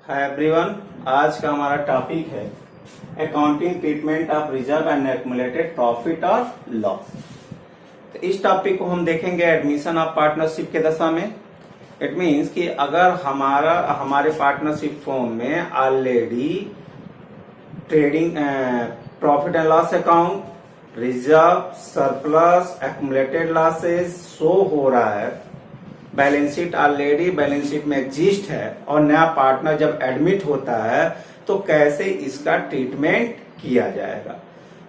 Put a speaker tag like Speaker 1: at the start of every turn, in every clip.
Speaker 1: Hi everyone, आज का हमारा टॉपिक है accounting treatment of reserve and accumulated profit और लॉस। तो इस टॉपिक को हम देखेंगे एडमिशन ऑफ पार्टनरशिप के दशा में। इट मीन्स कि अगर हमारे पार्टनरशिप फॉर्म में already trading profit and loss account, reserve, surplus, accumulated losses show हो रहा है, balance sheet already balance sheet में एग्जिस्ट है और नया पार्टनर जब एडमिट होता है तो कैसे इसका ट्रीटमेंट किया जाएगा।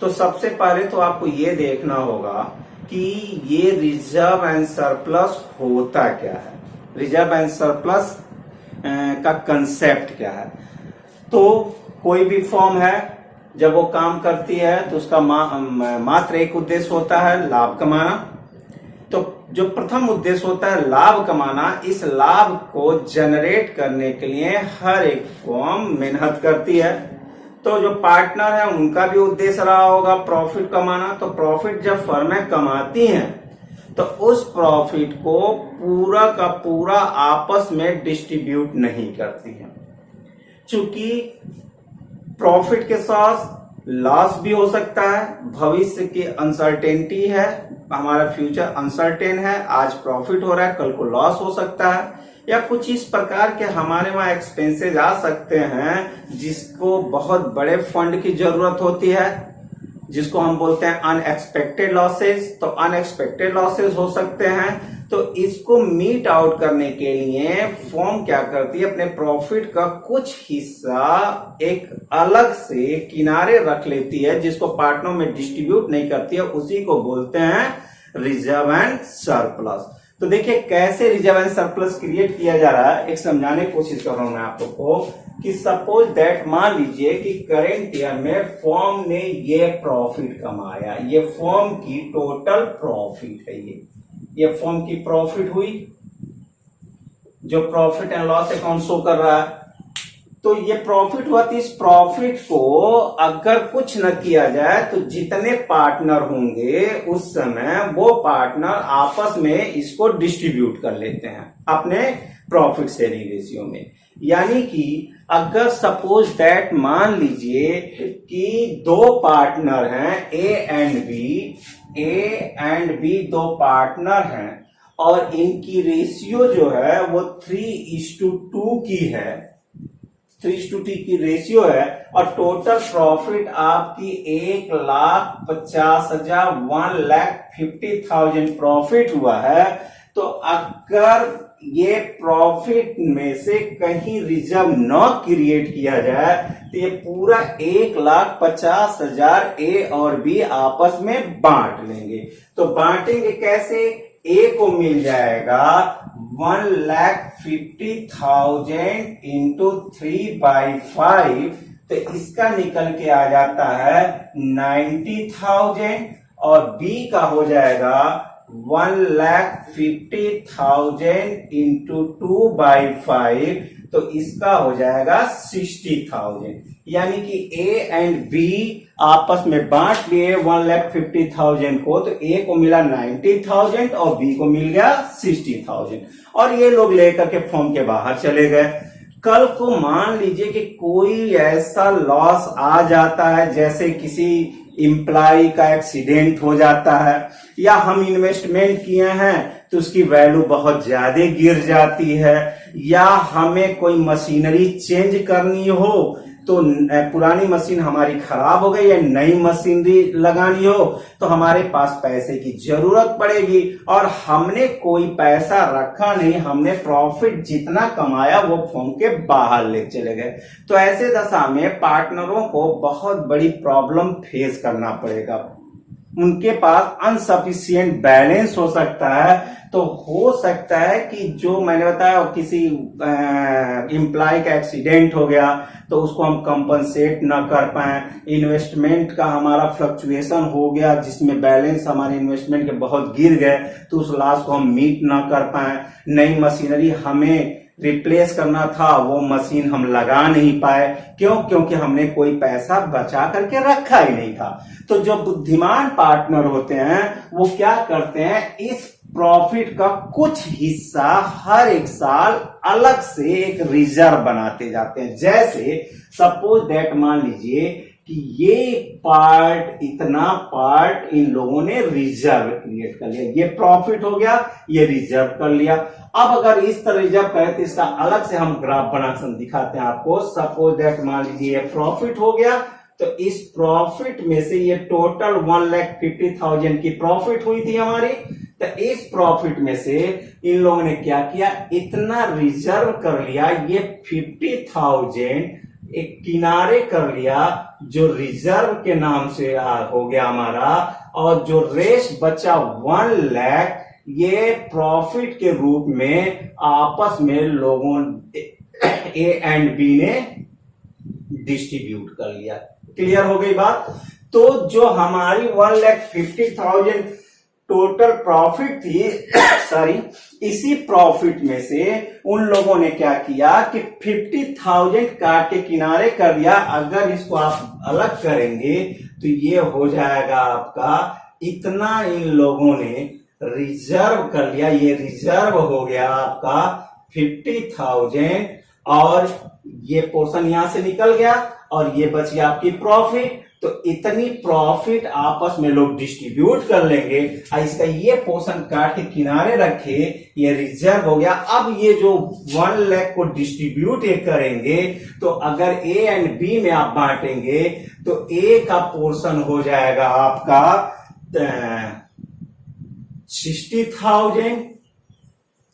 Speaker 1: तो सबसे पहले तो आपको ये देखना होगा कि ये रिजर्व एंड सरप्लस होता क्या है, रिजर्व एंड सरप्लस का कंसेप्ट क्या है। तो कोई भी फर्म है जब वो काम करती है तो उसका मात्र एक उद्देश्य होता है लाभ कमाना। तो जो प्रथम उद्देश्य होता है लाभ कमाना, इस लाभ को जनरेट करने के लिए हर एक फर्म मेहनत करती है। तो जो पार्टनर है उनका भी उद्देश्य रहा होगा प्रॉफिट कमाना। तो प्रॉफिट जब फर्में कमाती हैं तो उस प्रॉफिट को पूरा का पूरा आपस में डिस्ट्रीब्यूट नहीं करती हैं, चूंकि प्रॉफिट के साथ लॉस भी हो सकता है। भविष्य की अनसर्टेनिटी है, हमारा फ्यूचर अनसर्टेन है, आज प्रॉफिट हो रहा है कल को लॉस हो सकता है, या कुछ इस प्रकार के हमारे वहां एक्सपेंसेस आ सकते हैं जिसको बहुत बड़े फंड की जरूरत होती है, जिसको हम बोलते हैं अनएक्सपेक्टेड लॉसेस। तो अनएक्सपेक्टेड लॉसेस हो सकते हैं। तो इसको मीट आउट करने के लिए फर्म क्या करती है, अपने प्रॉफिट का कुछ हिस्सा एक अलग से किनारे रख लेती है, जिसको पार्टनर में डिस्ट्रीब्यूट नहीं करती है। उसी को बोलते हैं रिजर्व एंड सरप्लस। तो देखिए कैसे रिजर्व एंड सरप्लस क्रिएट किया जा रहा है, एक समझाने की कोशिश कर रहा हूं मैं आप लोग को कि सपोज दैट मान लीजिए कि करेंट ईयर में फर्म ने ये प्रॉफिट कमाया, ये फर्म की टोटल प्रॉफिट है, ये फर्म की प्रॉफिट हुई जो profit and loss account show कर रहा है। तो ये प्रॉफिट हुआ, तो इस प्रॉफिट को अगर कुछ न किया जाए तो जितने पार्टनर होंगे उस समय वो पार्टनर आपस में इसको डिस्ट्रीब्यूट कर लेते हैं अपने प्रॉफिट शेयरिंग रेशियो में। यानी कि अगर सपोज दैट मान लीजिए कि दो पार्टनर हैं ए एंड बी दो पार्टनर हैं और इनकी रेशियो जो है वो 3:2 की है, 3:2 की रेशियो है, और टोटल प्रॉफिट आपकी 1,50,000 1,50,000 प्रॉफिट हुआ है। तो अगर ये प्रॉफिट में से कहीं रिजर्व न क्रिएट किया जाए तो ये पूरा 1,50,000 ए और बी आपस में बांट लेंगे। तो बांटेंगे कैसे, ए को मिल जाएगा 1,50,000 इंटू 3/5, तो इसका निकल के आ जाता है 90,000, और बी का हो जाएगा 1,50,000 इंटू 2/5, तो इसका हो जाएगा 60,000। यानी कि ए एंड बी आपस में बांट लिए 1,50,000 को, तो ए को मिला 90,000 और बी को मिल गया 60,000, और ये लोग लेकर के फर्म के बाहर चले गए। कल को मान लीजिए कि कोई ऐसा लॉस आ जाता है, जैसे किसी एम्प्लॉय का एक्सीडेंट हो जाता है, या हम इन्वेस्टमेंट किए हैं तो उसकी वैल्यू बहुत ज्यादा गिर जाती है, या हमें कोई मशीनरी चेंज करनी हो तो पुरानी मशीन हमारी खराब हो गई या नई मशीनरी लगानी हो तो हमारे पास पैसे की जरूरत पड़ेगी, और हमने कोई पैसा रखा नहीं, हमने प्रॉफिट जितना कमाया वो फर्म के बाहर ले चले गए। तो ऐसे दशा में पार्टनरों को बहुत बड़ी प्रॉब्लम फेस करना पड़ेगा। उनके पास अनसफिशिएंट बैलेंस हो सकता है। तो हो सकता है कि जो मैंने बताया किसी एम्प्लॉय का एक्सीडेंट हो गया तो उसको हम कंपनसेट न कर पाए, इन्वेस्टमेंट का हमारा फ्लक्चुएशन हो गया जिसमें बैलेंस हमारे इन्वेस्टमेंट के बहुत गिर गए तो उस लॉस को हम मीट न कर पाए, नई मशीनरी हमें रिप्लेस करना था वो मशीन हम लगा नहीं पाए, क्यों? क्योंकि हमने कोई पैसा बचा करके रखा ही नहीं था। तो जो बुद्धिमान पार्टनर होते हैं वो क्या करते हैं, इस प्रॉफिट का कुछ हिस्सा हर एक साल अलग से एक रिजर्व बनाते जाते हैं। जैसे सपोज दैट मान लीजिए कि ये पार्ट, इतना पार्ट इन लोगों ने रिजर्व क्रिएट कर लिया, ये प्रॉफिट हो गया, ये रिजर्व कर लिया। अब अगर इस तरह रिजर्व करें तो इसका अलग से हम ग्राफ बनाकर दिखाते हैं आपको। सपोज दैट मान लीजिए ये प्रॉफिट हो गया, तो इस प्रॉफिट में से ये टोटल 1,50,000 की प्रॉफिट हुई थी हमारी। तो इस प्रॉफिट में से इन लोगों ने क्या किया, इतना रिजर्व कर लिया, ये 50,000 एक किनारे कर लिया जो रिजर्व के नाम से हो गया हमारा, और जो रेस्ट बचा 1 लाख ये प्रॉफिट के रूप में आपस में लोगों ए एंड बी ने डिस्ट्रीब्यूट कर लिया। क्लियर हो गई बात। तो जो हमारी 1,50,000 टोटल प्रॉफिट थी सॉरी, इसी प्रॉफिट में से उन लोगों ने क्या किया कि 50,000 काट के किनारे कर दिया। अगर इसको आप अलग करेंगे तो ये हो जाएगा आपका, इतना इन लोगों ने रिजर्व कर लिया, ये रिजर्व हो गया आपका 50,000, और ये पोर्शन यहां से निकल गया और ये बच गया आपकी प्रॉफिट। तो इतनी प्रॉफिट आपस में लोग डिस्ट्रीब्यूट कर लेंगे। इसका ये पोर्शन काट के किनारे रखे, ये रिजर्व हो गया। अब ये जो 1 लाख को डिस्ट्रीब्यूट ये करेंगे, तो अगर ए एंड बी में आप बांटेंगे तो ए का पोर्शन हो जाएगा आपका 60,000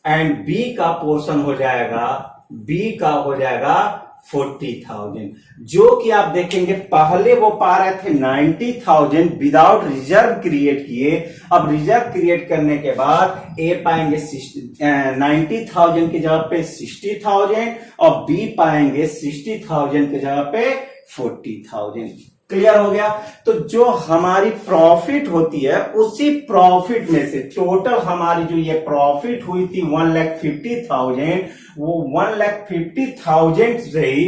Speaker 1: एंड बी का पोर्शन हो जाएगा, बी का हो जाएगा 40,000। जो कि आप देखेंगे पहले वो पा रहे थे 90,000 विदाउट रिजर्व क्रिएट किए। अब रिजर्व क्रिएट करने के बाद ए पाएंगे 90,000 की जगह पे 60,000 और बी पाएंगे 60,000 की जगह पे 40,000। क्लियर हो गया। तो जो हमारी प्रॉफिट होती है उसी प्रॉफिट में से टोटल हमारी जो ये प्रॉफिट हुई थी 1,50,000, वो 1,50,000 से ही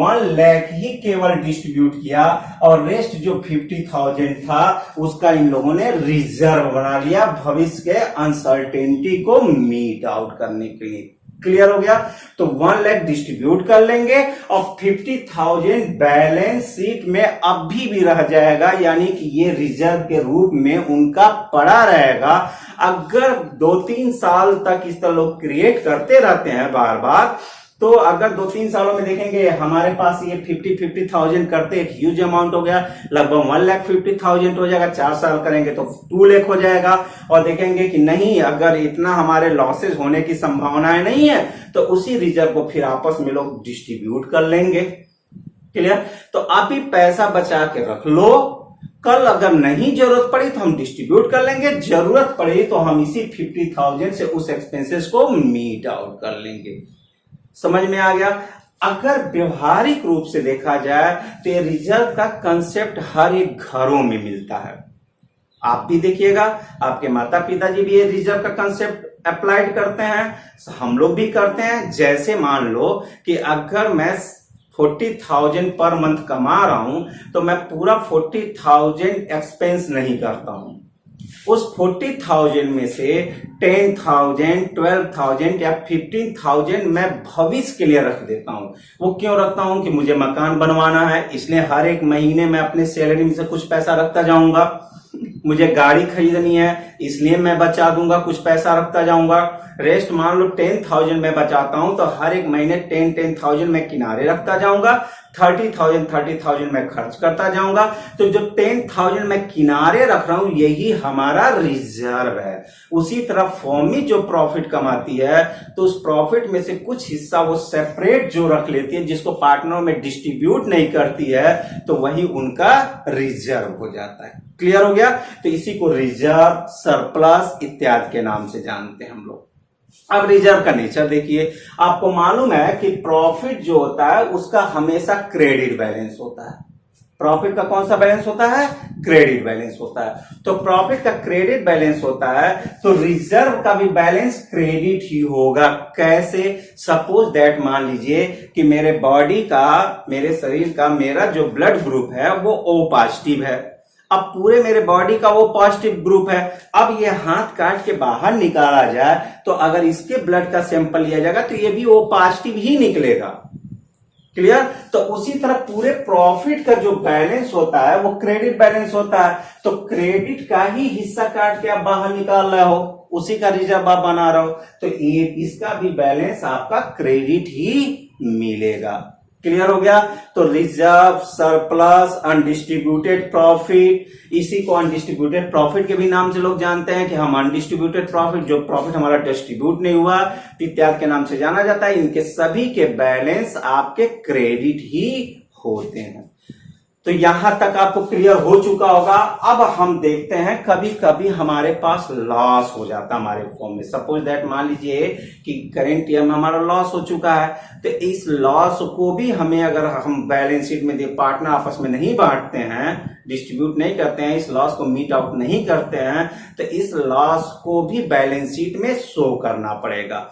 Speaker 1: 1 लाख ही केवल डिस्ट्रीब्यूट किया, और रेस्ट जो 50,000 था उसका इन लोगों ने रिजर्व बना लिया भविष्य के अनसर्टेनिटी को मीट आउट करने के लिए। क्लियर हो गया। तो 1 लाख डिस्ट्रीब्यूट कर लेंगे और 50,000 बैलेंस शीट में अभी भी रह जाएगा, यानी कि ये रिजर्व के रूप में उनका पड़ा रहेगा। अगर 2-3 साल तक इस तरह लोग क्रिएट करते रहते हैं बार बार, तो अगर 2-3 सालों में देखेंगे हमारे पास ये 50,000 करते एक ह्यूज अमाउंट हो गया, लगभग 1,50,000 हो जाएगा। 4 साल करेंगे तो 2 लाख हो जाएगा। और देखेंगे कि नहीं, अगर इतना हमारे लॉसेज होने की संभावनाएं नहीं है, तो उसी रिजर्व को फिर आपस में लोग डिस्ट्रीब्यूट कर लेंगे। क्लियर। तो आप ही पैसा बचा के रख लो, कल अगर नहीं जरूरत पड़ी तो हम डिस्ट्रीब्यूट कर लेंगे, जरूरत पड़ी तो हम इसी 50,000 से उस एक्सपेंसेस को मीट आउट कर लेंगे। समझ में आ गया। अगर व्यवहारिक रूप से देखा जाए तो ये रिजर्व का कंसेप्ट हर एक घरों में मिलता है। आप भी देखिएगा, आपके माता पिताजी भी ये रिजर्व का कंसेप्ट अप्लाइड करते हैं, हम लोग भी करते हैं। जैसे मान लो कि अगर मैं 40,000 पर मंथ कमा रहा हूं, तो मैं पूरा 40,000 एक्सपेंस नहीं करता हूं। उस 40,000 में से 10,000, 12,000 या 15,000 मैं भविष्य के लिए रख देता हूं। वो क्यों रखता हूं कि मुझे मकान बनवाना है, इसलिए हर एक महीने मैं अपने सैलरी में से कुछ पैसा रखता जाऊंगा। मुझे गाड़ी खरीदनी है, इसलिए मैं बचा दूंगा, कुछ पैसा रखता जाऊंगा। रेस्ट मान लो 10,000 मैं बचाता हूं, तो हर एक महीने 10,000 मैं किनारे रखता जाऊंगा, 30,000 मैं खर्च करता जाऊंगा। तो जो 10,000 मैं किनारे रख रहा हूं, यही हमारा रिजर्व है। उसी तरह फॉर्मी जो प्रॉफिट कमाती है, तो उस प्रॉफिट में से कुछ हिस्सा वो सेपरेट जो रख लेती है, जिसको पार्टनरों में डिस्ट्रीब्यूट नहीं करती है, तो वही उनका रिजर्व हो जाता है। क्लियर हो गया। तो इसी को रिजर्व, सरप्लस इत्यादि के नाम से जानते हैं हम लोग। अब रिजर्व का नेचर देखिए। आपको मालूम है कि प्रॉफिट जो होता है उसका हमेशा क्रेडिट बैलेंस होता है। प्रॉफिट का कौन सा बैलेंस होता है? क्रेडिट बैलेंस होता है। तो प्रॉफिट का क्रेडिट बैलेंस होता है, तो रिजर्व का भी बैलेंस क्रेडिट ही होगा। कैसे? सपोज दैट मान लीजिए कि मेरे बॉडी का, मेरे शरीर का, मेरा जो ब्लड ग्रुप है वो O पॉजिटिव है। अब पूरे मेरे बॉडी का वो पॉजिटिव ग्रुप है। अब ये हाथ काट के बाहर निकाला जाए तो अगर इसके ब्लड का सैंपल लिया जाएगा तो ये भी वो पॉजिटिव ही निकलेगा। क्लियर? तो उसी तरह पूरे प्रॉफिट का जो बैलेंस होता है वो क्रेडिट बैलेंस होता है। तो क्रेडिट का ही हिस्सा काट के आप बाहर निकाल रहे हो, उसी का रिजर्व आप बना रहे हो, तो ये इसका भी बैलेंस आपका क्रेडिट ही मिलेगा। क्लियर हो गया? तो रिजर्व, सरप्लस, अनडिस्ट्रीब्यूटेड प्रॉफिट, इसी को अनडिस्ट्रीब्यूटेड प्रॉफिट के भी नाम से लोग जानते हैं कि हम अनडिस्ट्रीब्यूटेड प्रॉफिट, जो प्रॉफिट हमारा डिस्ट्रीब्यूट नहीं हुआ, इत्यादि के नाम से जाना जाता है। इनके सभी के बैलेंस आपके क्रेडिट ही होते हैं। तो यहां तक आपको क्लियर हो चुका होगा। अब हम देखते हैं कभी कभी हमारे पास लॉस हो जाता है हमारे फॉर्म में। सपोज दैट मान लीजिए कि करेंट ईयर में हमारा लॉस हो चुका है, तो इस लॉस को भी हमें अगर हम बैलेंस शीट में पार्टनर आपस में नहीं बांटते हैं, डिस्ट्रीब्यूट नहीं करते हैं, इस लॉस को मीट आउट नहीं करते हैं, तो इस लॉस को भी बैलेंस शीट में शो करना पड़ेगा।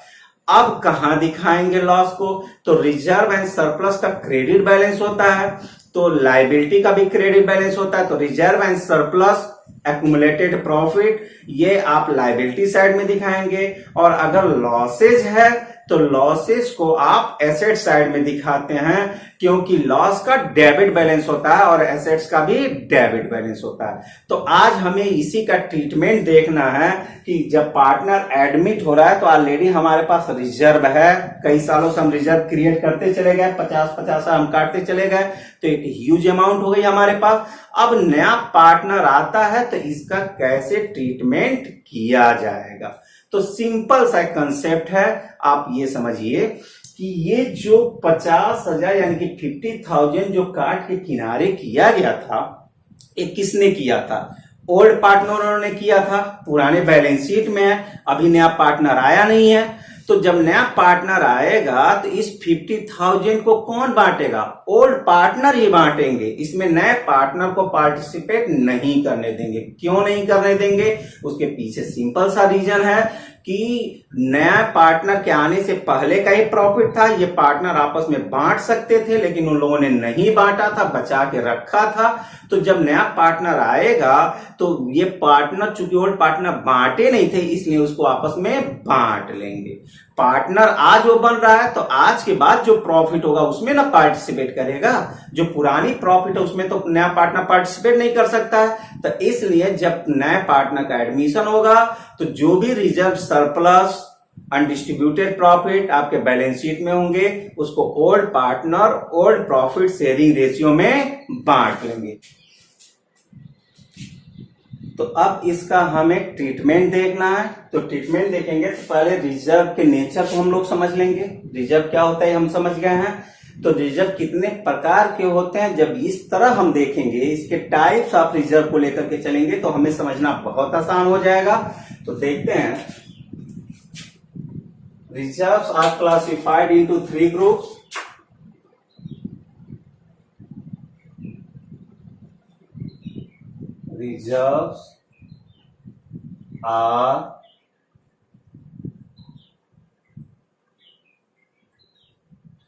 Speaker 1: अब कहां दिखाएंगे लॉस को? तो रिजर्व एंड सरप्लस का क्रेडिट बैलेंस होता है, तो लायबिलिटी का भी क्रेडिट बैलेंस होता है। तो reserve and surplus accumulated profit ये आप लायबिलिटी साइड में दिखाएंगे, और अगर लॉसेज है तो लॉसेस को आप एसेट साइड में दिखाते हैं, क्योंकि लॉस का डेबिट बैलेंस होता है और एसेट्स का भी डेबिट बैलेंस होता है। तो आज हमें इसी का ट्रीटमेंट देखना है कि जब पार्टनर एडमिट हो रहा है तो ऑलरेडी हमारे पास रिजर्व है, कई सालों से हम रिजर्व क्रिएट करते चले गए, 50-50 हम काटते चले गए, तो एक ह्यूज अमाउंट हो गई हमारे पास। अब नया पार्टनर आता है तो इसका कैसे ट्रीटमेंट किया जाएगा? तो सिंपल सा कंसेप्ट है, आप ये समझिए कि ये जो 50,000 यानी कि 50,000 जो काट के किनारे किया गया था, ये किसने किया था? ओल्ड पार्टनरों ने किया था, पुराने बैलेंस शीट में है, अभी नया पार्टनर आया नहीं है। तो जब नया पार्टनर आएगा तो इस 50,000 को कौन बांटेगा? ओल्ड पार्टनर ही बांटेंगे, इसमें नए पार्टनर को पार्टिसिपेट नहीं करने देंगे। क्यों नहीं करने देंगे? उसके पीछे सिंपल सा रीजन है कि नया पार्टनर के आने से पहले का ही प्रॉफिट था, ये पार्टनर आपस में बांट सकते थे, लेकिन उन लोगों ने नहीं बांटा था, बचा के रखा था। तो जब नया पार्टनर आएगा तो ये पार्टनर, चूंकि ओल्ड पार्टनर बांटे नहीं थे, इसलिए उसको आपस में बांट लेंगे। पार्टनर आज वो बन रहा है तो आज के बाद जो प्रॉफिट होगा उसमें ना पार्टिसिपेट करेगा, जो पुरानी प्रॉफिट है उसमें तो नया पार्टनर पार्टिसिपेट नहीं कर सकता है। तो इसलिए जब नए पार्टनर का एडमिशन होगा तो जो भी रिजर्व, सरप्लस, अनडिस्ट्रीब्यूटेड प्रॉफिट आपके बैलेंस शीट में होंगे, उसको old partner old profit sharing ratio में बांट लेंगे। तो अब इसका हमें ट्रीटमेंट देखना है। तो ट्रीटमेंट देखेंगे तो पहले रिजर्व के नेचर को हम लोग समझ लेंगे। रिजर्व क्या होता है हम समझ गए हैं। तो रिजर्व कितने प्रकार के होते हैं, जब इस तरह हम देखेंगे, इसके टाइप्स ऑफ रिजर्व को लेकर के चलेंगे तो हमें समझना बहुत आसान हो जाएगा। तो देखते हैं, reserves are classified into 3 groups. Reserves are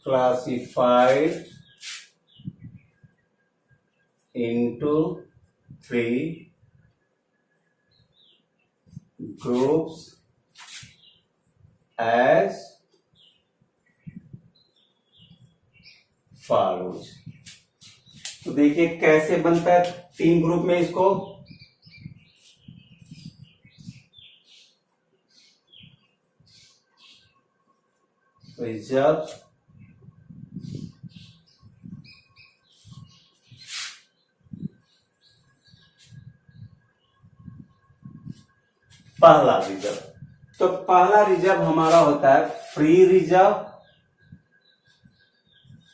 Speaker 1: classified into 3 groups as follows। तो देखिए कैसे बनता है 3 ग्रुप में इसको। रिजर्व, पहला रिजर्व, तो पहला रिजर्व हमारा होता है free reserve.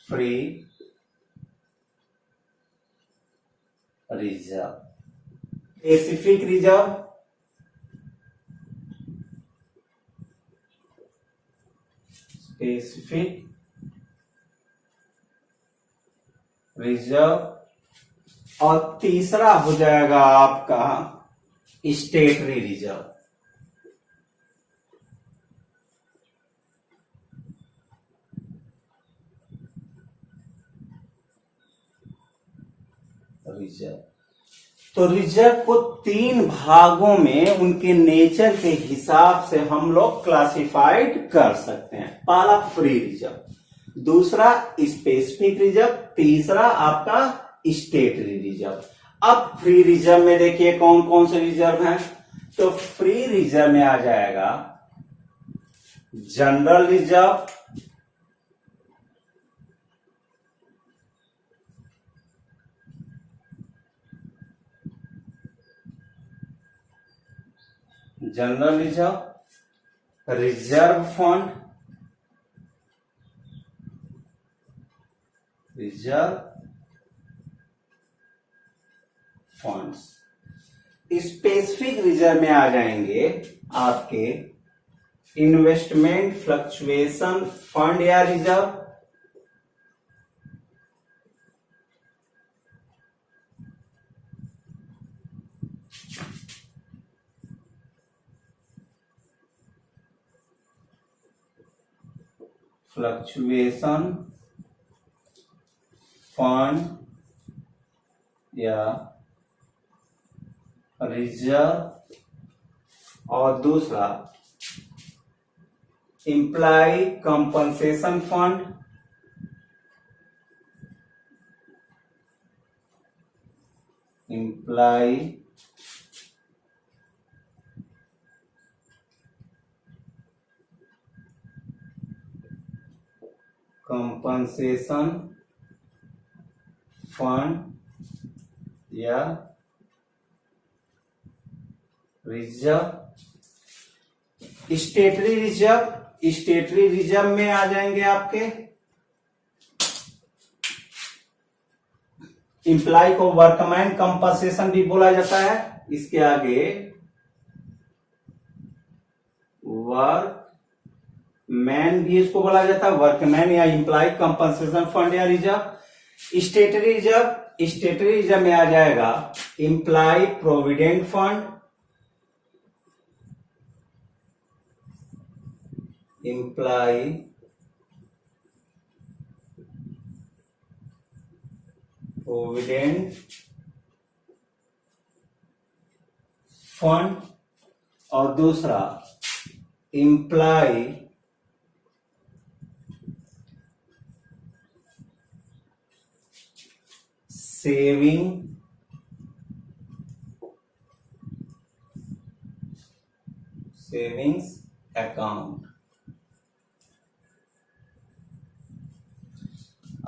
Speaker 1: Free reserve, specific reserve, specific reserve, और तीसरा हो जाएगा आपका स्टेटरी रिजर्व। रिजर्व तो रिजर्व को 3 भागों में उनके नेचर के हिसाब से हम लोग क्लासिफाइड कर सकते हैं। पहला फ्री रिजर्व, दूसरा स्पेसिफिक रिजर्व, तीसरा आपका स्टेटरी रिजर्व। अब फ्री रिजर्व में देखिए कौन कौन से रिजर्व हैं। तो फ्री रिजर्व में आ जाएगा general reserve, general reserve, reserve fund, reserve funds. Specific reserve में आ जाएंगे आपके इन्वेस्टमेंट फ्लक्चुएशन फंड या रिजर्व, फ्लक्चुएशन फंड या रिजर्व, और दूसरा employ compensation fund, employ compensation fund या reserve. Statutory reserve, statutory reserve में आ जाएंगे आपके एम्प्लॉय को वर्कमैन कंपनसेशन भी बोला जाता है, इसके आगे वर्कमैन भी इसको बोला जाता है, वर्कमैन या एम्प्लॉय कंपनसेशन फंड या reserve. Statutory reserve, statutory reserve में आ जाएगा employ provident fund, employ provident fund, और दूसरा एम्प्लॉय सेविंग्स अकाउंट।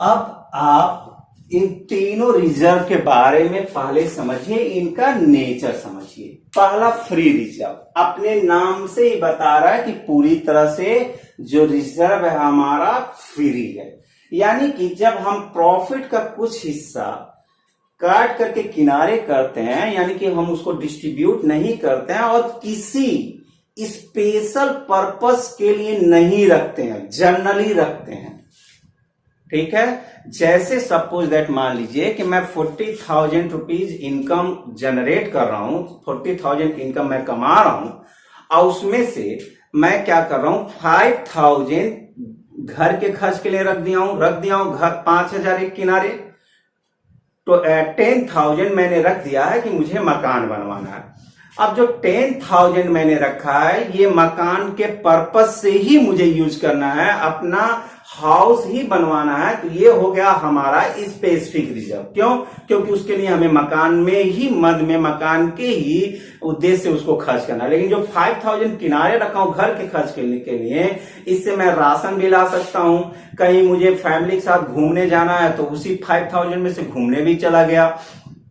Speaker 1: अब आप इन तीनों रिजर्व के बारे में पहले समझिए, इनका नेचर समझिए। पहला फ्री रिजर्व अपने नाम से ही बता रहा है कि पूरी तरह से जो रिजर्व है हमारा फ्री है, यानी कि जब हम प्रॉफिट का कुछ हिस्सा काट करके किनारे करते हैं, यानी कि हम उसको डिस्ट्रीब्यूट नहीं करते हैं और किसी स्पेशल पर्पस के लिए नहीं रखते हैं, जनरली रखते हैं। ठीक है, जैसे सपोज दैट मान लीजिए कि मैं 40,000 रुपीज इनकम जनरेट कर रहा हूं, 40,000 इनकम मैं कमा रहा हूं, और उसमें से मैं क्या कर रहा हूं 5,000 घर के खर्च के लिए रख दिया हूं घर 5,000 एक किनारे, तो 10,000 मैंने रख दिया है कि मुझे मकान बनवाना है। अब जो 10,000 मैंने रखा है ये मकान के पर्पस से ही मुझे यूज करना है, अपना हाउस ही बनवाना है, तो ये हो गया हमारा स्पेसिफिक रिजर्व। क्यों? क्योंकि उसके लिए हमें मकान में ही मद में मकान के ही उद्देश्य से उसको खर्च करना है। लेकिन जो 5,000 किनारे रखा हूं घर के खर्च के लिए, इससे मैं राशन भी ला सकता हूं, कहीं मुझे फैमिली के साथ घूमने जाना है तो उसी 5,000 में से घूमने भी चला गया,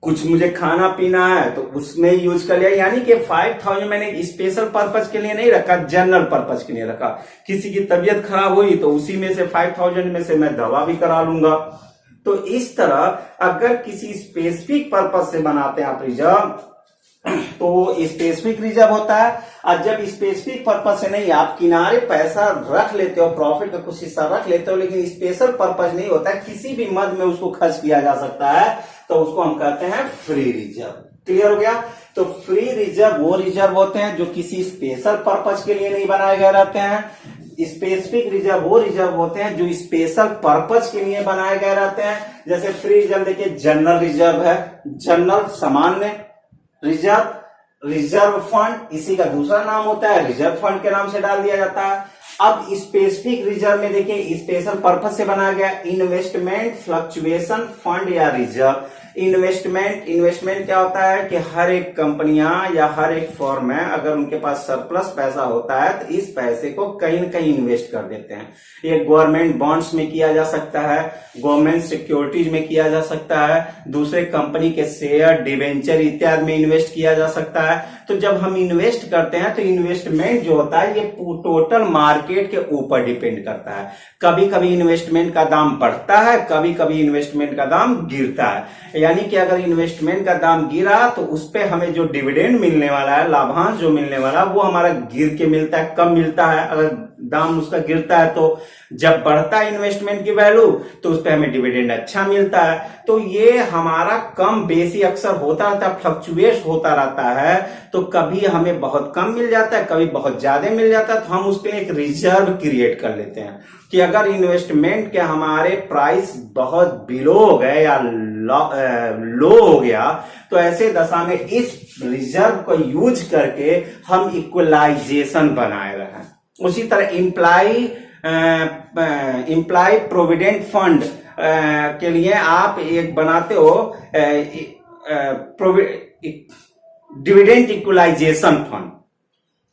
Speaker 1: कुछ मुझे खाना पीना है तो उसमें यूज कर लिया। यानी कि 5,000 मैंने स्पेशल पर्पज के लिए नहीं रखा, जनरल पर्पज के लिए रखा। किसी की तबीयत खराब हुई तो उसी में से 5,000 में से मैं दवा भी करा लूंगा। तो इस तरह अगर किसी स्पेसिफिक पर्पज से बनाते हैं आप रिजर्व तो वो स्पेसिफिक रिजर्व होता है। और जब स्पेसिफिक पर्पज से नहीं, आप किनारे पैसा रख लेते हो, प्रॉफिट का कुछ हिस्सा रख लेते हो, लेकिन स्पेशल पर्पज नहीं होता, किसी भी मद में उसको खर्च किया जा सकता है, तो उसको हम कहते हैं फ्री रिजर्व। क्लियर हो गया? तो फ्री रिजर्व वो रिजर्व होते हैं जो किसी स्पेशल पर्पज के लिए नहीं बनाए गए रहते हैं। स्पेसिफिक रिजर्व वो रिजर्व होते हैं जो स्पेशल पर्पज के लिए बनाए गए रहते हैं। जैसे फ्री रिजर्व देखिए, जनरल रिजर्व है, जनरल सामान्य रिजर्व, रिजर्व फंड इसी का दूसरा नाम होता है, रिजर्व फंड के नाम से डाल दिया जाता है। अब स्पेसिफिक रिजर्व में देखिए स्पेशल पर्पज से बनाया गया इन्वेस्टमेंट फ्लक्चुएशन फंड या रिजर्व। इन्वेस्टमेंट क्या होता है कि हर एक कंपनियां या हर एक फर्म में अगर उनके पास सरप्लस पैसा होता है तो इस पैसे को कहीं न कहीं इन्वेस्ट कर देते हैं। ये गवर्नमेंट बॉन्ड्स में किया जा सकता है, गवर्नमेंट सिक्योरिटीज में किया जा सकता है, दूसरे कंपनी के शेयर, डिवेंचर इत्यादि में इन्वेस्ट किया जा सकता है। तो जब हम इन्वेस्ट करते हैं तो इन्वेस्टमेंट जो होता है ये टोटल मार्केट के ऊपर डिपेंड करता है। कभी कभी इन्वेस्टमेंट का दाम बढ़ता है, कभी कभी इन्वेस्टमेंट का दाम गिरता है। यानी कि अगर इन्वेस्टमेंट का दाम गिरा तो उस पे हमें जो डिविडेंड मिलने वाला है, लाभांश जो मिलने वाला है, वो हमारा गिर के मिलता है, कम मिलता है। अगर दाम उसका गिरता है तो जब बढ़ता है इन्वेस्टमेंट की वैल्यू तो उस पे हमें डिविडेंड अच्छा मिलता है। तो ये हमारा कम बेसी अक्सर होता रहता है, फ्लक्चुएट होता रहता है। तो कभी हमें बहुत कम मिल जाता है, कभी बहुत ज्यादा मिल जाता है, तो हम उसके लिए एक रिजर्व क्रिएट कर लेते हैं कि अगर इन्वेस्टमेंट के हमारे प्राइस बहुत बिलो हो गए या लो हो गया तो ऐसे दशा में इस रिजर्व को यूज करके हम इक्वलाइजेशन बनाए रहे हैं। उसी तरह इम्प्लाई प्रोविडेंट फंड के लिए आप एक बनाते हो डिविडेंड इक्वलाइजेशन फंड।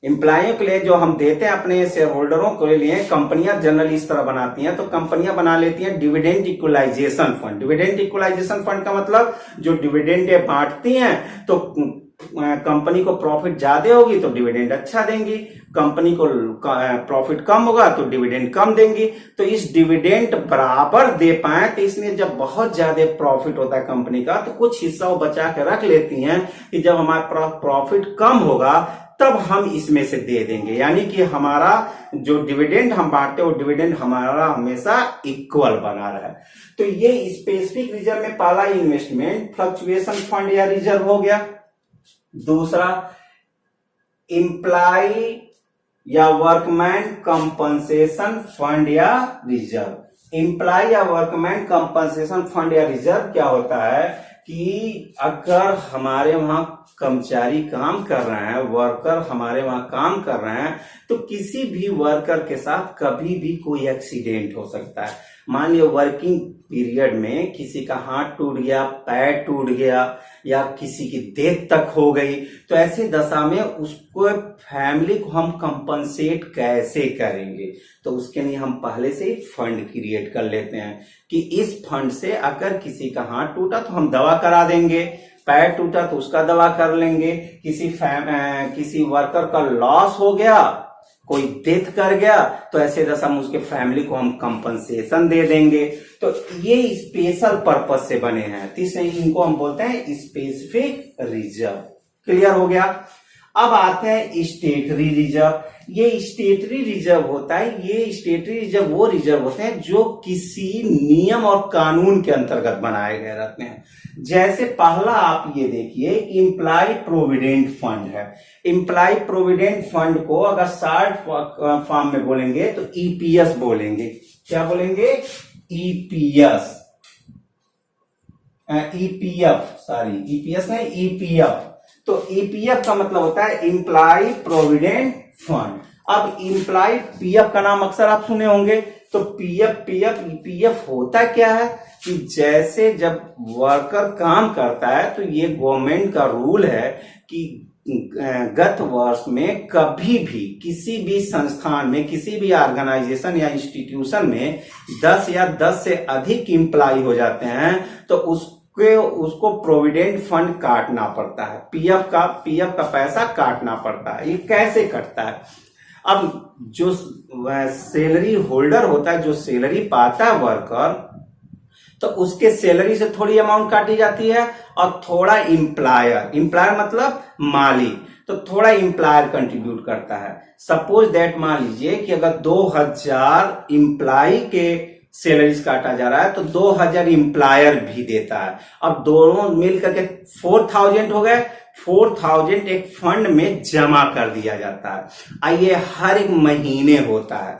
Speaker 1: एम्प्लॉयों के लिए जो हम देते हैं अपने शेयर होल्डरों के लिए, कंपनियां जनरली इस तरह बनाती हैं। तो कंपनियां बना लेती हैं dividend equalisation fund. Dividend equalisation fund का मतलब जो डिविडेंड बांटती हैं तो कंपनी को प्रॉफिट ज्यादा होगी तो डिविडेंड अच्छा देंगी, कंपनी को प्रॉफिट कम होगा तो डिविडेंड कम देंगी। तो इस डिविडेंड बराबर दे पाए तो इसलिए जब बहुत ज्यादा प्रॉफिट होता है कंपनी का तो कुछ हिस्सा वो बचा के रख लेती हैं कि जब हमारा प्रॉफिट कम होगा तब हम इसमें से दे देंगे। यानी कि हमारा जो डिविडेंड हम बांटते हैं वो डिविडेंड हमारा हमेशा इक्वल बना रहा है। तो ये स्पेसिफिक रिजर्व में पहला इन्वेस्टमेंट फ्लक्चुएशन फंड या रिजर्व हो गया। दूसरा एम्प्लॉय या वर्कमैन कंपनसेशन फंड या रिजर्व। एम्प्लॉय या वर्कमैन कंपनसेशन फंड या रिजर्व क्या होता है कि अगर हमारे वहां कर्मचारी काम कर रहे हैं, वर्कर हमारे वहां काम कर रहे हैं, तो किसी भी वर्कर के साथ कभी भी कोई एक्सीडेंट हो सकता है। मान लिया वर्किंग पीरियड में किसी का हाथ टूट गया, पैर टूट गया या किसी की डेथ तक हो गई, तो ऐसे दशा में उसको फैमिली को हम कंपनसेट कैसे करेंगे? तो उसके लिए हम पहले से ही फंड क्रिएट कर लेते हैं कि इस फंड से अगर किसी का हाथ टूटा तो हम दवा करा देंगे, पैर टूटा तो उसका दवा कर लेंगे, किसी वर्कर का लॉस हो गया, कोई डेथ कर गया, तो ऐसे दशा में उसके फैमिली को हम कंपनसेशन दे देंगे। तो ये स्पेशल पर्पज से बने हैं, तो इसलिए इनको हम बोलते हैं स्पेसिफिक रिजर्व। क्लियर हो गया? अब आते हैं स्टेटरी रिजर्व। ये स्टेटरी रिजर्व होता है, ये स्टेटरी रिजर्व वो रिजर्व होते हैं जो किसी नियम और कानून के अंतर्गत बनाए गए रहते हैं। जैसे पहला आप ये देखिए एम्प्लॉय प्रोविडेंट फंड है। एम्प्लॉय प्रोविडेंट फंड को अगर शॉर्ट फॉर्म में बोलेंगे तो ईपीएस बोलेंगे। क्या बोलेंगे? ईपीएस, ईपीएस नहीं, ईपीएफ। तो ईपीएफ का मतलब होता है एम्प्लॉय प्रोविडेंट फंड। अब एम्प्लॉय पीएफ का नाम अक्सर आप सुने होंगे। तो ईपीएफ होता क्या है कि जैसे जब वर्कर काम करता है तो ये गवर्नमेंट का रूल है कि गत वर्ष में कभी भी किसी भी संस्थान में, किसी भी ऑर्गेनाइजेशन या इंस्टीट्यूशन में 10 या 10 से अधिक एम्प्लॉय हो जाते हैं तो उसको प्रोविडेंट फंड काटना पड़ता है, पीएफ का पैसा काटना पड़ता है। ये कैसे कटता है? अब जो सैलरी होल्डर होता है, जो सैलरी पाता है वर्कर, तो उसके सैलरी से थोड़ी अमाउंट काटी जाती है और थोड़ा एम्प्लॉयर मतलब माली, तो थोड़ा एम्प्लॉयर कंट्रीब्यूट करता है। सपोज दैट मान लीजिए कि अगर 2000 एम्प्लॉय के सैलरीज काटा जा रहा है तो 2000 एम्प्लॉयर भी देता है। अब दोनों मिल करके 4000 हो गए। 4,000 एक फंड में जमा कर दिया जाता है। ये हर एक महीने होता है,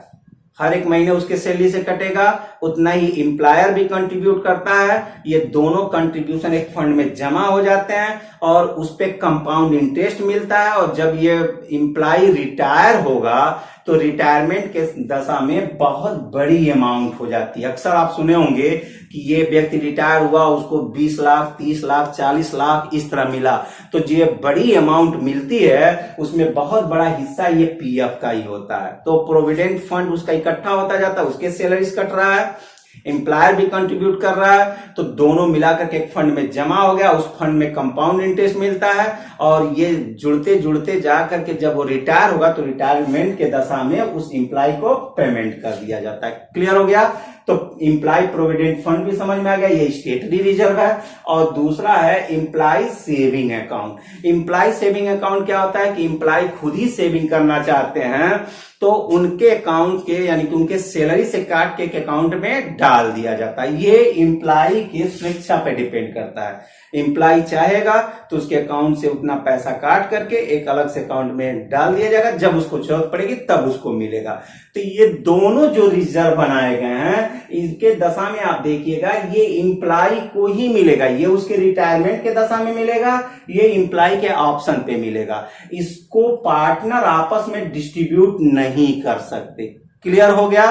Speaker 1: हर एक महीने उसके सैलरी से कटेगा, उतना ही एम्प्लॉयर भी कंट्रीब्यूट करता है। ये दोनों कंट्रीब्यूशन एक फंड में जमा हो जाते हैं और उस पे कंपाउंड इंटरेस्ट मिलता है। और जब ये एम्प्लॉय रिटायर होगा तो रिटायरमेंट के दशा में बहुत बड़ी अमाउंट हो जाती है। अक्सर आप सुने होंगे कि ये व्यक्ति रिटायर हुआ, उसको 20 लाख, 30 लाख, 40 लाख इस तरह मिला। तो जो बड़ी अमाउंट मिलती है उसमें बहुत बड़ा हिस्सा ये पीएफ का ही होता है। तो प्रोविडेंट फंड उसका इकट्ठा होता जाता है, उसके सैलरीज कट रहा है, एम्प्लॉयर भी कंट्रीब्यूट कर रहा है, तो दोनों मिलाकर के एक फंड में जमा हो गया। उस फंड में कंपाउंड इंटरेस्ट मिलता है और ये जुड़ते जुड़ते जाकर के जब वो रिटायर होगा तो रिटायरमेंट के दशा में उस एम्प्लॉय को पेमेंट कर दिया जाता है। क्लियर हो गया? तो एम्प्लॉय प्रोविडेंट फंड भी समझ में आ गया, ये स्टेटरी रिजर्व है। और दूसरा है employ saving account. Employ saving account क्या होता है कि एम्प्लॉय खुद ही सेविंग करना चाहते हैं तो उनके अकाउंट के यानी कि उनके सैलरी से काट के एक अकाउंट में डाल दिया जाता है। ये एम्प्लॉय की स्वेच्छा पे डिपेंड करता है। एम्प्लॉय चाहेगा तो उसके अकाउंट से उतना पैसा काट करके एक अलग से अकाउंट में डाल दिया जाएगा, जब उसको जरूरत पड़ेगी तब उसको मिलेगा। तो ये दोनों जो रिजर्व बनाए गए हैं इनके दशा में आप देखिएगा ये एम्प्लॉय को ही मिलेगा, ये उसके रिटायरमेंट के दशा में मिलेगा, ये एम्प्लॉय के ऑप्शन पे मिलेगा। इसको पार्टनर आपस में डिस्ट्रीब्यूट नहीं कर सकते। क्लियर हो गया?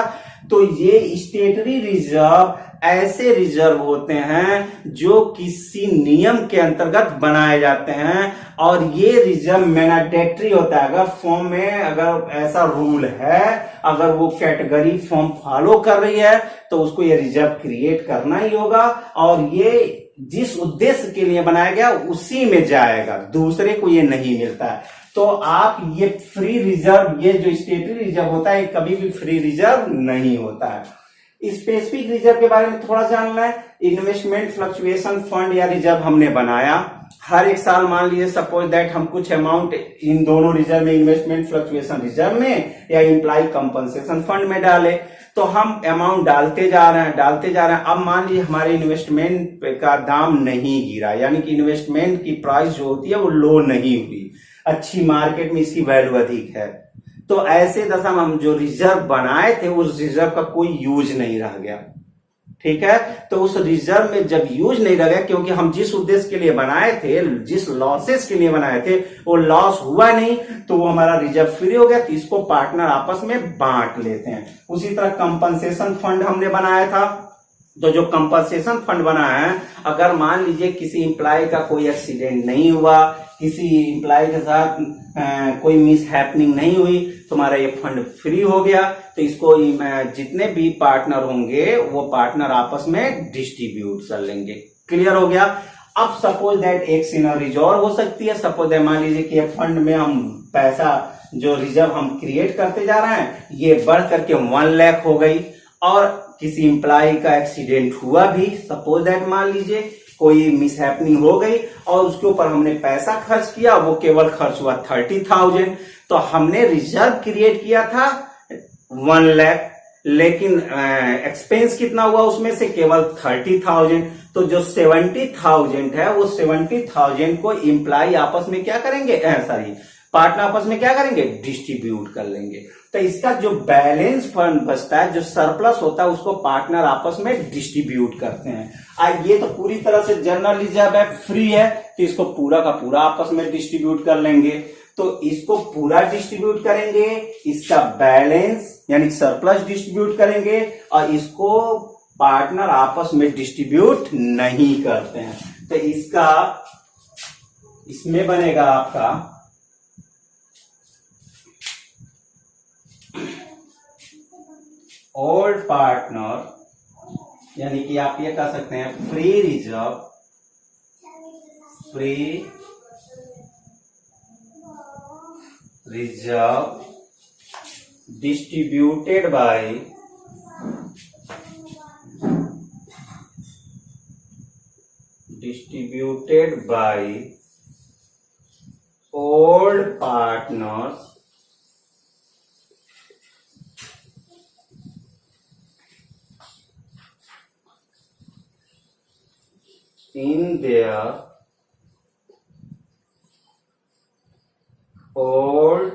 Speaker 1: तो ये स्टेटरी रिजर्व ऐसे रिजर्व होते हैं जो किसी नियम के अंतर्गत बनाए जाते हैं और ये रिजर्व मैंडेटरी होता है। अगर फॉर्म में अगर ऐसा रूल है, अगर वो कैटेगरी फॉर्म फॉलो कर रही है तो उसको ये रिजर्व क्रिएट करना ही होगा और ये जिस उद्देश्य के लिए बनाया गया उसी में जाएगा, दूसरे को ये नहीं मिलता है। तो आप ये फ्री रिजर्व, ये जो स्टेटरी रिजर्व होता है कभी भी फ्री रिजर्व नहीं होता है। स्पेसिफिक रिजर्व के बारे में थोड़ा जानना है। इन्वेस्टमेंट फ्लक्चुएशन फंड या रिजर्व हमने बनाया, हर एक साल मान लीजिए सपोज दैट हम कुछ अमाउंट इन दोनों रिजर्व में, इन्वेस्टमेंट फ्लक्चुएशन रिजर्व में या एम्प्लॉय कंपनसेशन फंड में डाले, तो हम अमाउंट डालते जा रहे हैं। अब मान लीजिए हमारे इन्वेस्टमेंट का दाम नहीं गिरा, यानी कि इन्वेस्टमेंट की प्राइस जो होती है वो लो नहीं हुई, अच्छी मार्केट में इसकी वैल्यू अधिक है, तो ऐसे दशा में हम जो रिजर्व बनाए थे उस रिजर्व का कोई यूज नहीं रह गया। ठीक है? तो उस रिजर्व में जब यूज नहीं रह गया, क्योंकि हम जिस उद्देश्य के लिए बनाए थे, जिस लॉसेस के लिए बनाए थे वो लॉस हुआ नहीं, तो वो हमारा रिजर्व फ्री हो गया, तो इसको पार्टनर आपस में बांट लेते हैं। उसी तरह कंपनसेशन फंड हमने बनाया था, तो जो कंपनसेशन फंड बनाया है, अगर मान लीजिए किसी एम्प्लॉय का कोई एक्सीडेंट नहीं हुआ, किसी एम्प्लॉय के साथ कोई मिस हैपनिंग नहीं हुई, तुम्हारा ये फंड फ्री हो गया, तो इसको जितने भी पार्टनर होंगे वो पार्टनर आपस में डिस्ट्रीब्यूट कर लेंगे। क्लियर हो गया? अब सपोज दैट एक सिनेरियोज और हो सकती है। सपोज दैट मान लीजिए कि फंड में हम पैसा जो रिजर्व हम क्रिएट करते जा रहे हैं ये बढ़ करके 1 लाख हो गई और किसी एम्प्लॉय का एक्सीडेंट हुआ भी, सपोज दैट मान लीजिए कोई मिसहैपनिंग हो गई और उसके ऊपर हमने पैसा खर्च किया, वो केवल खर्च हुआ 30,000, तो हमने रिजर्व क्रिएट किया था 1 लाख, लेकिन एक्सपेंस कितना हुआ उसमें से केवल 30,000। तो जो 70,000 है वो 70,000 को एम्प्लॉय आपस में क्या करेंगे, पार्टनर आपस में क्या करेंगे, डिस्ट्रीब्यूट कर लेंगे। तो इसका जो बैलेंस फंड बचता है, जो सरप्लस होता है, उसको पार्टनर आपस में डिस्ट्रीब्यूट करते हैं। ये तो पूरी तरह से जनरल रिजर्व है, फ्री है, तो इसको पूरा का पूरा आपस में डिस्ट्रीब्यूट कर लेंगे। तो इसको पूरा डिस्ट्रीब्यूट करेंगे, इसका बैलेंस यानी सरप्लस डिस्ट्रीब्यूट करेंगे, और इसको पार्टनर आपस में डिस्ट्रीब्यूट नहीं करते हैं। तो इसमें बनेगा आपका ओल्ड पार्टनर, यानी कि आप ये कह सकते हैं free reserve, distributed by old partners in their old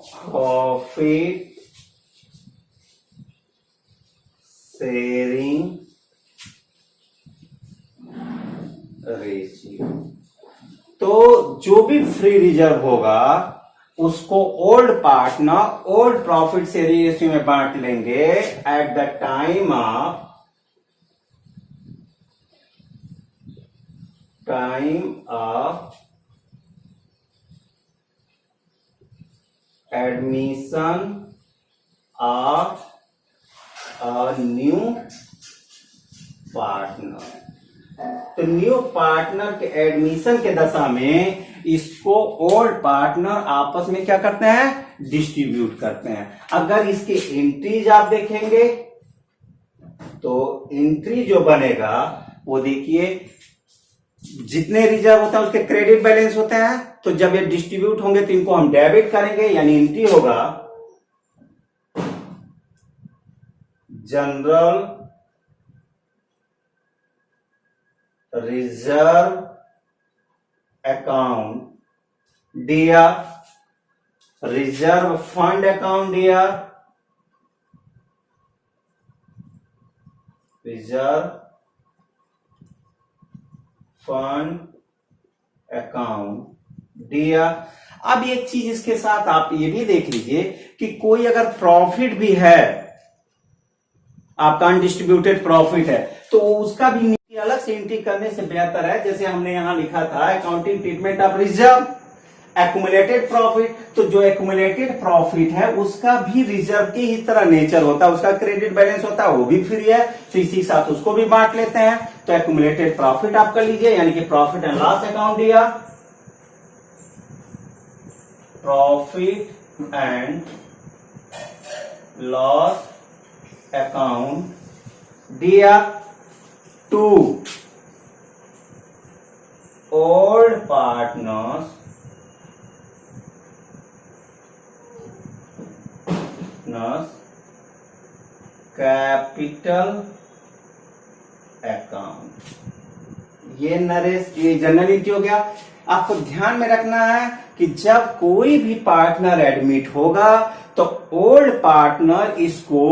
Speaker 1: profit sharing ratio. तो जो भी फ्री रिजर्व होगा उसको old partner old profit sharing ratio में बांट लेंगे at the time of admission of a new partner. तो न्यू पार्टनर के एडमिशन के दशा में इसको ओल्ड पार्टनर आपस में क्या करते हैं, डिस्ट्रीब्यूट करते हैं। अगर इसके एंट्रीज आप देखेंगे तो एंट्री जो बनेगा वो देखिए, जितने रिजर्व होता है उसके क्रेडिट बैलेंस होते हैं, तो जब ये डिस्ट्रीब्यूट होंगे तो इनको हम डेबिट करेंगे, यानी एंट्री होगा जनरल रिजर्व अकाउंट दिया, रिजर्व फंड अकाउंट दिया, रिजर्व फंड अकाउंट दिया। अब एक चीज इसके साथ आप ये भी देख लीजिए कि कोई अगर प्रॉफिट भी है, आपका अनडिस्ट्रीब्यूटेड प्रॉफिट है, तो उसका भी नीति अलग से एंट्री करने से बेहतर है। जैसे हमने यहां लिखा था accounting treatment of reserve accumulated profit, तो जो एक्युमुलेटेड प्रॉफिट है उसका भी रिजर्व की ही तरह नेचर होता है, उसका क्रेडिट बैलेंस होता है, वो भी फ्री है, तो इसी के साथ उसको भी बांट लेते हैं। तो एक्युमुलेटेड प्रॉफिट आप कर लीजिए, यानी कि प्रॉफिट एंड लॉस अकाउंट दिया, प्रॉफिट एंड लॉस अकाउंट दिया to old partners capital account. ये नरेश, ये जनरल एंट्री हो गया। आपको ध्यान में रखना है कि जब कोई भी पार्टनर एडमिट होगा तो ओल्ड पार्टनर इसको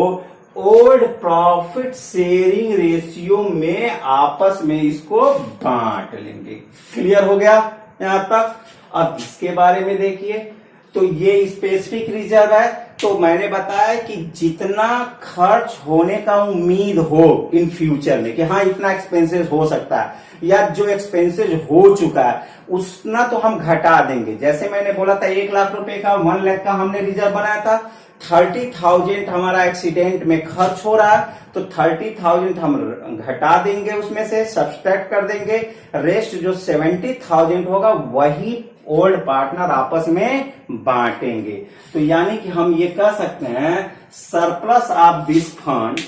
Speaker 1: ओल्ड प्रॉफिट शेयरिंग रेशियो में आपस में इसको बांट लेंगे। क्लियर हो गया यहां तक? अब इसके बारे में देखिए, तो ये स्पेसिफिक रिजर्व है, तो मैंने बताया कि जितना खर्च होने का उम्मीद हो इन फ्यूचर में, कि हाँ इतना एक्सपेंसेस हो सकता है, या जो एक्सपेंसेस हो चुका है उतना तो हम घटा देंगे। जैसे मैंने बोला था 1 लाख रुपए का 1 लाख का हमने रिजर्व बनाया था, 30,000 हमारा एक्सीडेंट में खर्च हो रहा है, तो 30,000 हम घटा देंगे, उसमें से सब्सट्रैक्ट कर देंगे। रेस्ट जो 70,000 होगा वही ओल्ड पार्टनर आपस में बांटेंगे। तो यानी कि हम ये कह सकते हैं surplus of this fund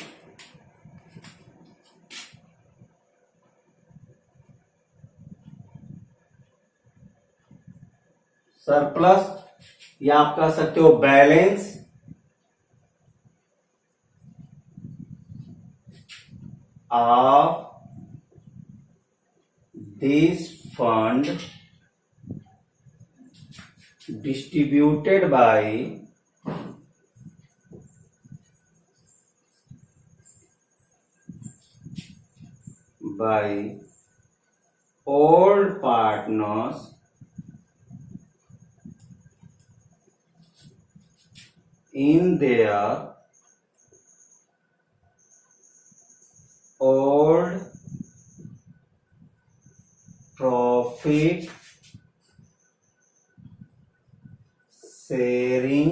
Speaker 1: surplus, या आप कह सकते हो balance of this fund distributed by old partners in their old profit sharing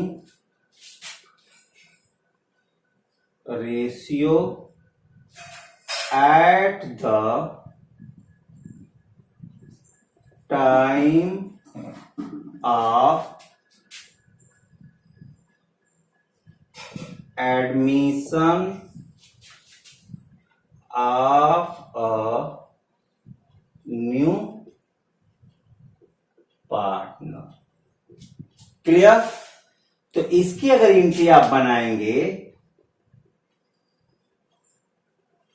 Speaker 1: ratio at the time of admission of a new partner. Clear? तो इसकी अगर एंट्री आप बनाएंगे,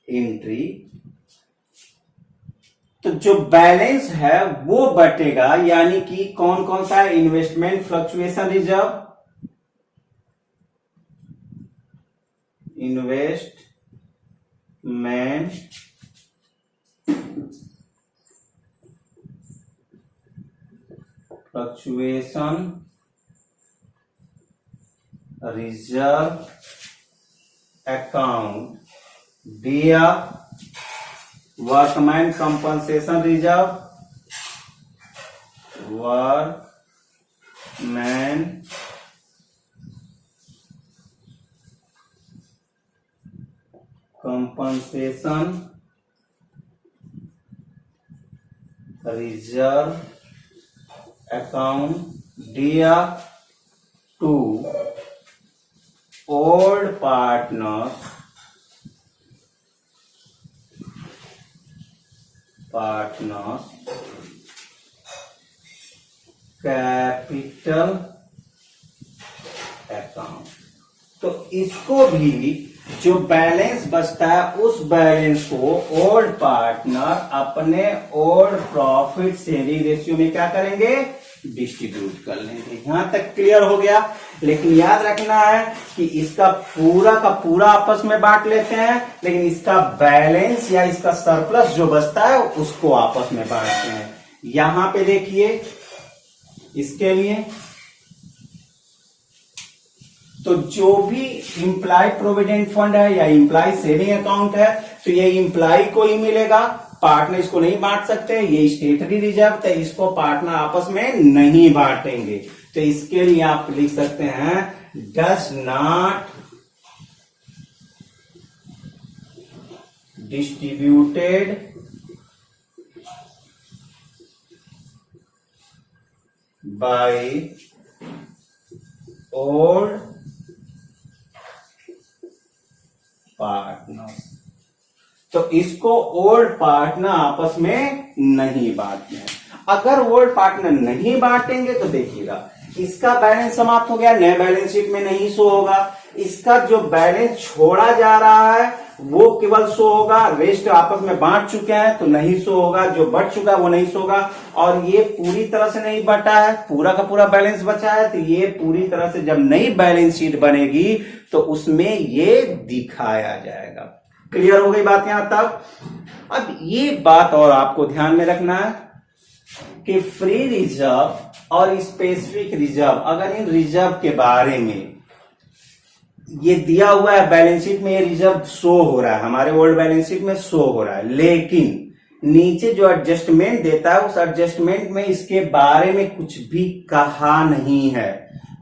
Speaker 1: एंट्री तो जो बैलेंस है वो बटेगा, यानी कि कौन कौन सा है, investment fluctuation reserve, investment fluctuation reserve account, दिया workman compensation reserve, workman compensation reserve account, दिया to old partners capital account. तो इसको भी जो बैलेंस बचता है उस बैलेंस को ओल्ड पार्टनर अपने ओल्ड प्रॉफिट शेयरिंग रेशियो में क्या करेंगे, डिस्ट्रीब्यूट कर लेंगे। यहां तक क्लियर हो गया। लेकिन याद रखना है कि इसका पूरा का पूरा आपस में बांट लेते हैं, लेकिन इसका बैलेंस या इसका सरप्लस जो बचता है उसको आपस में बांटते हैं। यहां पे देखिए इसके लिए तो जो भी इम्प्लॉय प्रोविडेंट फंड है या इम्प्लॉय सेविंग अकाउंट है, तो ये इम्प्लॉय को ही मिलेगा, पार्टनर इसको नहीं बांट सकते। ये स्टेटरी रिजर्व है, इसको पार्टनर आपस में नहीं बांटेंगे। तो इसके लिए आप लिख सकते हैं does not distributed by old partner. तो इसको ओल्ड पार्टनर आपस में नहीं बांटते हैं। अगर ओल्ड पार्टनर नहीं बांटेंगे तो देखिएगा इसका बैलेंस समाप्त हो गया, नए बैलेंस शीट में नहीं शो होगा। इसका जो बैलेंस छोड़ा जा रहा है वो केवल शो होगा, रेस्ट आपस में बांट चुके हैं तो नहीं शो होगा, जो बट चुका है वो नहीं शो होगा। और ये पूरी तरह से नहीं बटा है, पूरा का पूरा बैलेंस बचा है, तो ये पूरी तरह से जब नई बैलेंस शीट बनेगी तो उसमें ये दिखाया जाएगा। क्लियर हो गई बात यहां तक। अब ये बात और आपको ध्यान में रखना है कि फ्री रिजर्व और स्पेसिफिक रिजर्व, अगर इन रिजर्व के बारे में ये दिया हुआ है बैलेंस शीट में, ये रिजर्व शो हो रहा है, हमारे ओल्ड बैलेंस शीट में शो हो रहा है, लेकिन नीचे जो एडजस्टमेंट देता है उस एडजस्टमेंट में इसके बारे में कुछ भी कहा नहीं है।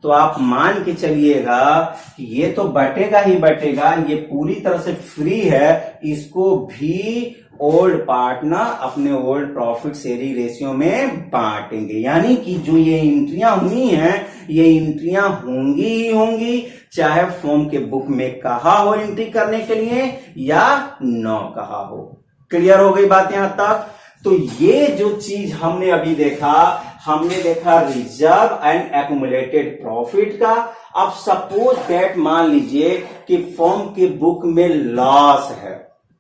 Speaker 1: तो आप मान के चलिएगा कि ये तो बटेगा ही बटेगा, ये पूरी तरह से फ्री है, इसको भी ओल्ड पार्टनर अपने ओल्ड प्रॉफिट शेयरिंग रेशियो में बांटेंगे। यानी कि जो ये एंट्रियां हुई हैं ये एंट्रियां होंगी ही होंगी, चाहे फॉर्म के बुक में कहा हो एंट्री करने के लिए या न कहा हो। क्लियर हो गई बात यहां तक। तो ये जो चीज हमने अभी देखा, हमने देखा रिजर्व एंड एक्यूमुलेटेड प्रॉफिट का। अब सपोज दैट मान लीजिए कि फॉर्म के बुक में लॉस है,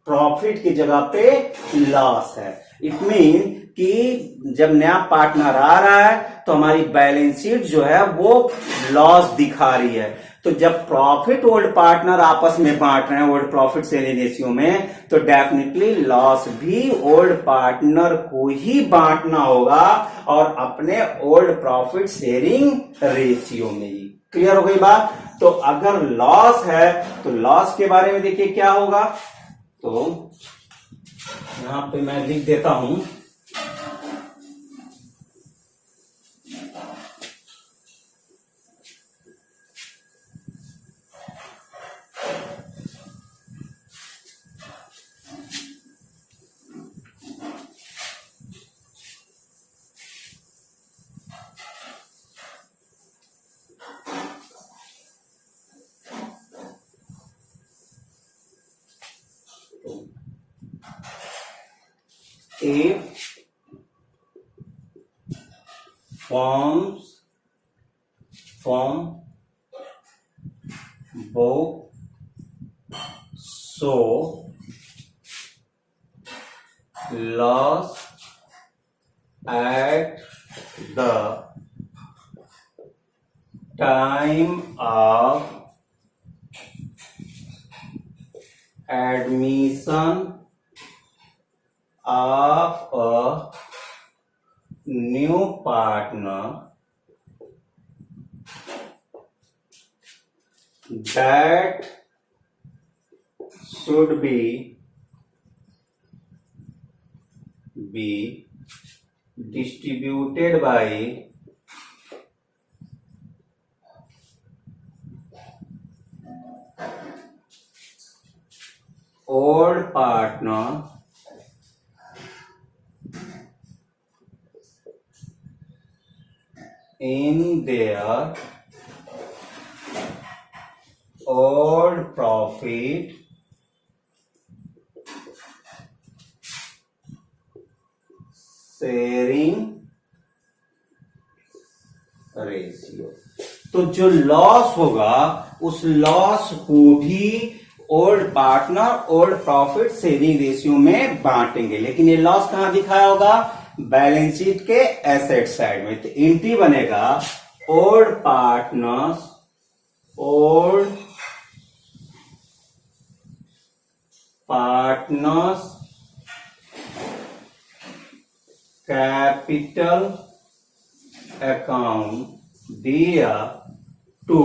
Speaker 1: प्रॉफिट की जगह पे लॉस है। इट मीन कि जब नया पार्टनर आ रहा है तो हमारी बैलेंस शीट जो है वो लॉस दिखा रही है। तो जब प्रॉफिट ओल्ड पार्टनर आपस में बांट रहे हैं ओल्ड प्रॉफिट शेयरिंग रेशियो में, तो डेफिनेटली लॉस भी ओल्ड पार्टनर को ही बांटना होगा और अपने ओल्ड प्रॉफिट शेयरिंग रेशियो में ही। क्लियर हो गई बात। तो अगर लॉस है तो लॉस के बारे में देखिए क्या होगा। तो यहां पे मैं लिख देता हूं if form book show loss at the time of admission of a new partner that should be distributed by old partner in their old profit sharing ratio. तो जो लॉस होगा उस लॉस को भी old partner old profit sharing ratio में बांटेंगे। लेकिन ये लॉस कहां दिखाया होगा? बैलेंस शीट के एसेट साइड में। तो एंट्री बनेगा ओल्ड पार्टनर्स कैपिटल अकाउंट दिया to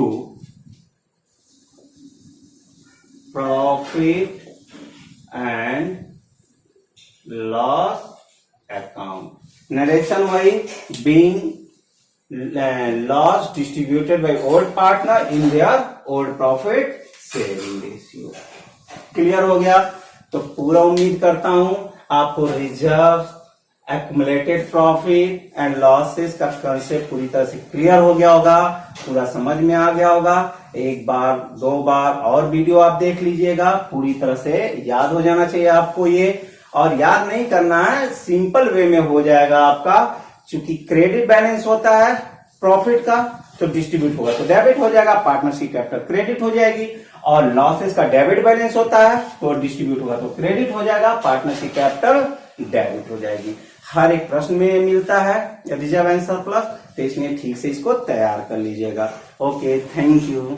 Speaker 1: profit and loss account. Narration वही being loss distributed by old partner in their old profit sharing ratio. Clear हो गया? तो पूरा उम्मीद करता हूं आपको reserve accumulated profit and losses का कंसेप्ट पूरी तरह से क्लियर हो गया होगा, पूरा समझ में आ गया होगा। एक बार दो बार और वीडियो आप देख लीजिएगा, पूरी तरह से याद हो जाना चाहिए आपको ये। और याद नहीं करना है, सिंपल वे में हो जाएगा आपका। चूंकि क्रेडिट बैलेंस होता है प्रॉफिट का तो डिस्ट्रीब्यूट होगा तो डेबिट हो जाएगा, पार्टनरशिप कैपिटल क्रेडिट हो जाएगी। और लॉसेस का डेबिट बैलेंस होता है तो डिस्ट्रीब्यूट होगा तो क्रेडिट हो जाएगा, पार्टनरशिप कैपिटल डेबिट हो जाएगी। हर एक प्रश्न में मिलता है रिजर्व एंड सरप्लस, तो इसमें ठीक से इसको तैयार कर लीजिएगा। Okay, thank you.